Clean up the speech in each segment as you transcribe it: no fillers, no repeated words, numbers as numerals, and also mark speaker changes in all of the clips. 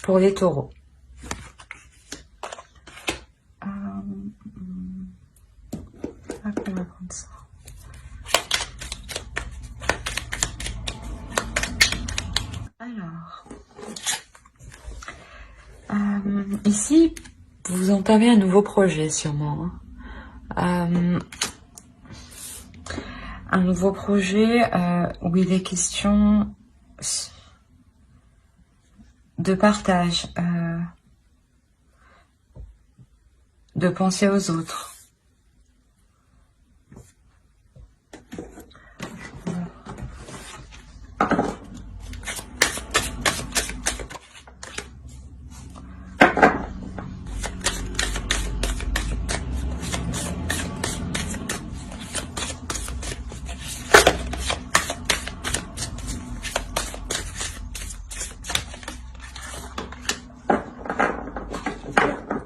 Speaker 1: pour les taureaux. Hop, on va prendre ça. Alors, ici, vous entamez un nouveau projet sûrement. Hein. Un nouveau projet où il est question de partage, de penser aux autres.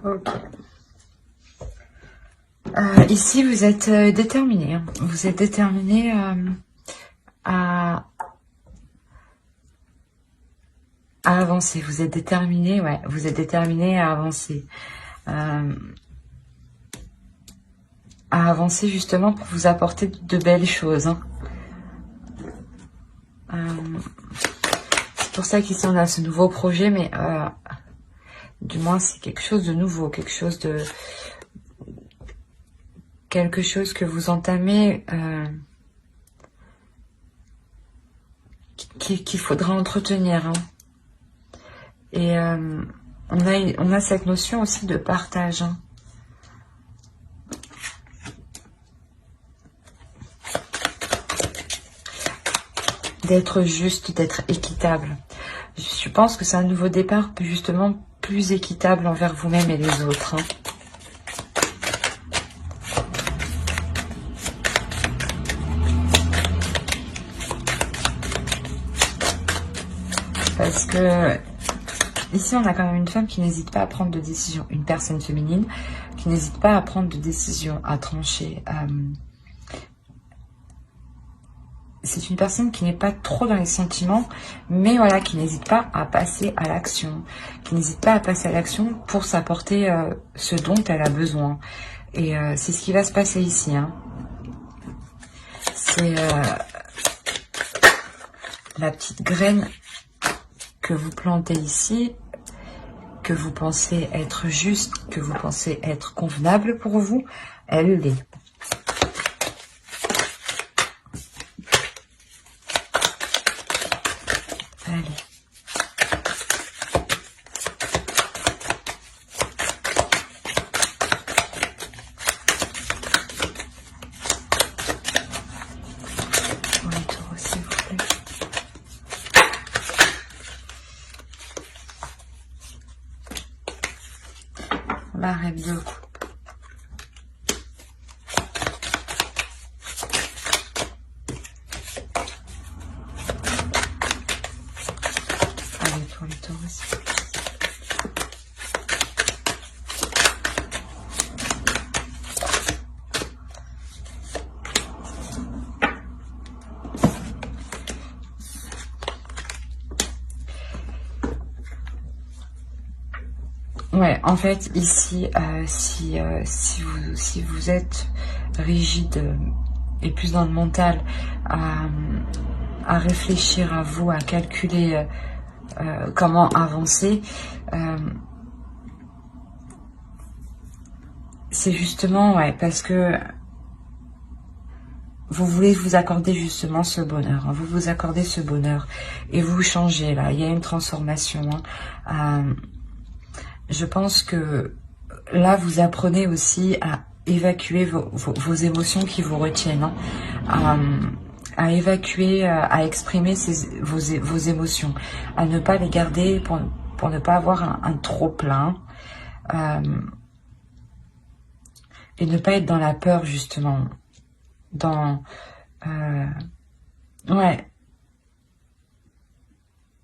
Speaker 1: Ok. Ici, vous êtes déterminé. Hein. Vous êtes déterminé à avancer. Vous êtes déterminé, ouais. Vous êtes déterminé à avancer. À avancer justement pour vous apporter de belles choses. Hein. C'est pour ça qu'ici on a ce nouveau projet, mais du moins c'est quelque chose de nouveau, quelque chose que vous entamez, qu'il faudra entretenir. Hein. Et on a cette notion aussi de partage. Hein. D'être juste, d'être équitable. Je pense que c'est un nouveau départ justement plus équitable envers vous-même et les autres. Hein. Parce que ici, on a quand même une femme qui n'hésite pas à prendre de décisions. Une personne féminine qui n'hésite pas à prendre de décisions, à trancher. C'est une personne qui n'est pas trop dans les sentiments, mais voilà, qui n'hésite pas à passer à l'action. Qui n'hésite pas à passer à l'action pour s'apporter ce dont elle a besoin. Et c'est ce qui va se passer ici. Hein. C'est la petite graine que vous plantez ici, que vous pensez être juste, que vous pensez être convenable pour vous, elle l'est. Allez. Pour les taureaux, s'il vous plaît. La reine de coupe. Allez, pour les taureaux aussi. Ouais, en fait, ici, si vous êtes rigide et plus dans le mental, à réfléchir à vous, à calculer comment avancer, c'est justement, ouais, parce que vous voulez vous accorder justement ce bonheur, hein, vous vous accordez ce bonheur et vous changez là, il y a une transformation. Hein, je pense que là, vous apprenez aussi à évacuer vos émotions qui vous retiennent, hein, à évacuer, à exprimer vos émotions, à ne pas les garder pour ne pas avoir un trop plein, et ne pas être dans la peur justement, dans ouais,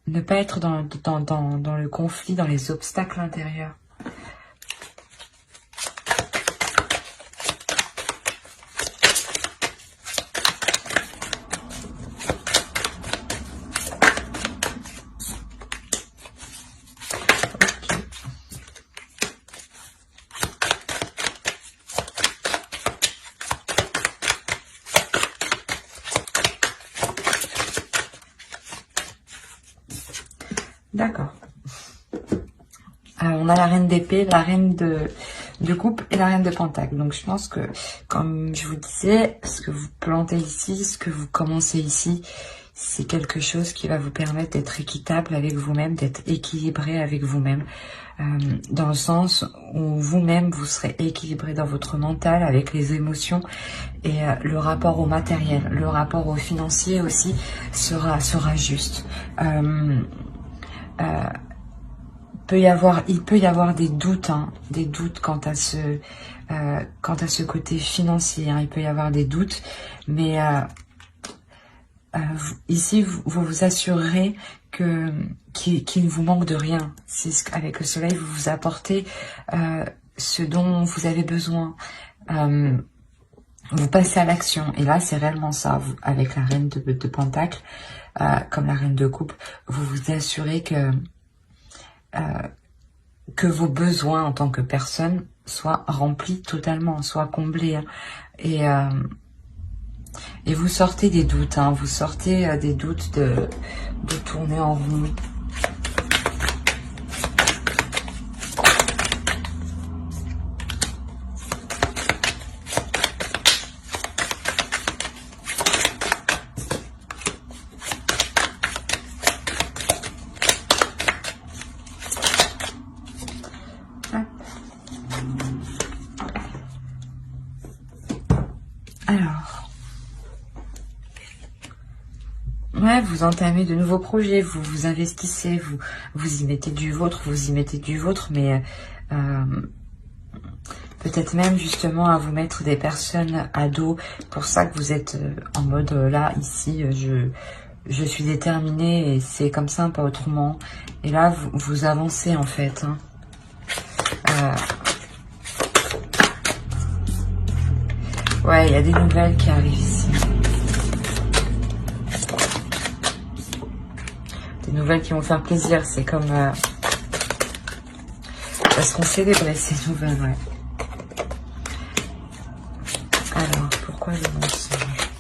Speaker 1: ne pas être dans le conflit, dans les obstacles intérieurs. D'accord. On a la reine d'épée, la reine de coupe et la reine de pentacle. Donc je pense que, comme je vous disais, ce que vous plantez ici, ce que vous commencez ici, c'est quelque chose qui va vous permettre d'être équitable avec vous-même, d'être équilibré avec vous-même. Dans le sens où vous-même, vous serez équilibré dans votre mental, avec les émotions, et le rapport au matériel, le rapport au financier aussi sera juste. Il peut y avoir des doutes, hein, quant à ce côté financier, hein, il peut y avoir des doutes, mais ici vous assurerez qu'il ne vous manque de rien. C'est avec le soleil, vous vous apportez ce dont vous avez besoin. Vous passez à l'action, et là c'est réellement ça. Avec la reine de pentacle, comme la reine de coupe, vous vous assurez que vos besoins en tant que personne soient remplis totalement, soient comblés, hein. Et vous sortez des doutes, hein, vous sortez des doutes de tourner en rond. Alors, ouais, vous entamez de nouveaux projets, vous vous investissez, vous y mettez du vôtre, mais peut-être même justement à vous mettre des personnes à dos. Pour ça que vous êtes en mode là, ici, je suis déterminée et c'est comme ça, pas autrement. Et là, vous avancez en fait, hein. Ouais, il y a des nouvelles qui arrivent ici. Des nouvelles qui vont faire plaisir. C'est comme... parce qu'on célébrait ces nouvelles, ouais. Alors, pourquoi les mensonges?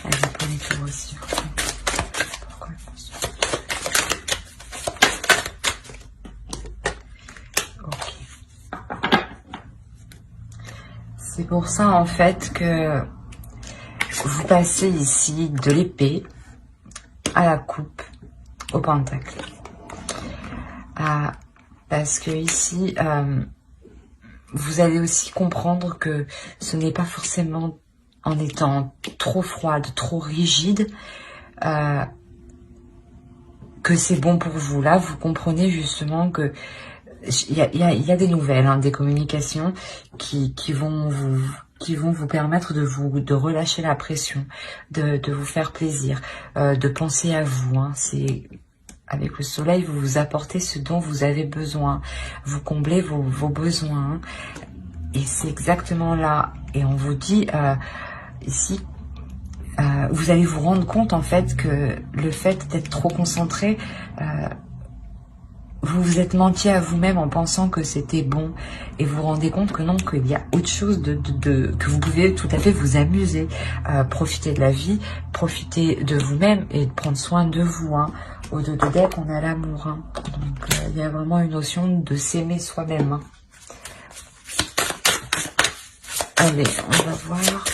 Speaker 1: Elle va pas les tours aussi. Pourquoi les mensonges? Ok. C'est pour ça, en fait, que vous passez ici de l'épée à la coupe, au pentacle. Parce que ici, vous allez aussi comprendre que ce n'est pas forcément en étant trop froide, trop rigide, que c'est bon pour vous. Là, vous comprenez justement que il y a des nouvelles, hein, des communications qui vont vous permettre de relâcher la pression, de vous faire plaisir, de penser à vous, hein. C'est avec le soleil, vous vous apportez ce dont vous avez besoin, vous comblez vos besoins, et c'est exactement là. Et on vous dit ici, vous allez vous rendre compte en fait que le fait d'être trop concentré, vous vous êtes menti à vous-même en pensant que c'était bon, et vous vous rendez compte que non, qu'il y a autre chose que vous pouvez tout à fait vous amuser, profiter de la vie, profiter de vous-même et de prendre soin de vous, hein. Au-delà de deck, on a l'amour, hein. Donc il y a vraiment une notion de s'aimer soi-même, hein. Allez, on va voir.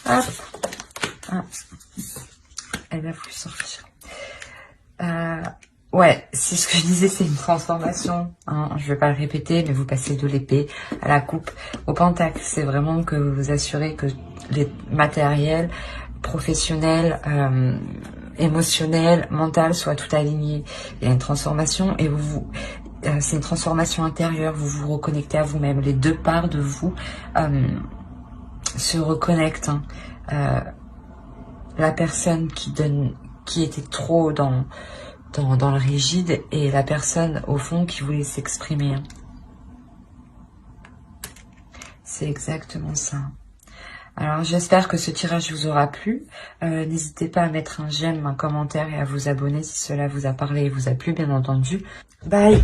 Speaker 1: Hop. Ah. Elle a voulu sortir. Ouais, c'est ce que je disais, c'est une transformation, hein. Je vais pas le répéter, mais vous passez de l'épée à la coupe au pentacle. C'est vraiment que vous vous assurez que les matériels, professionnels, émotionnels, mental soient tout alignés. Il y a une transformation et c'est une transformation intérieure. Vous vous reconnectez à vous-même. Les deux parts de vous se reconnectent, hein. La personne qui était trop dans le rigide, et la personne au fond qui voulait s'exprimer. C'est exactement ça. Alors j'espère que ce tirage vous aura plu. N'hésitez pas à mettre un j'aime, un commentaire et à vous abonner si cela vous a parlé et vous a plu, bien entendu. Bye!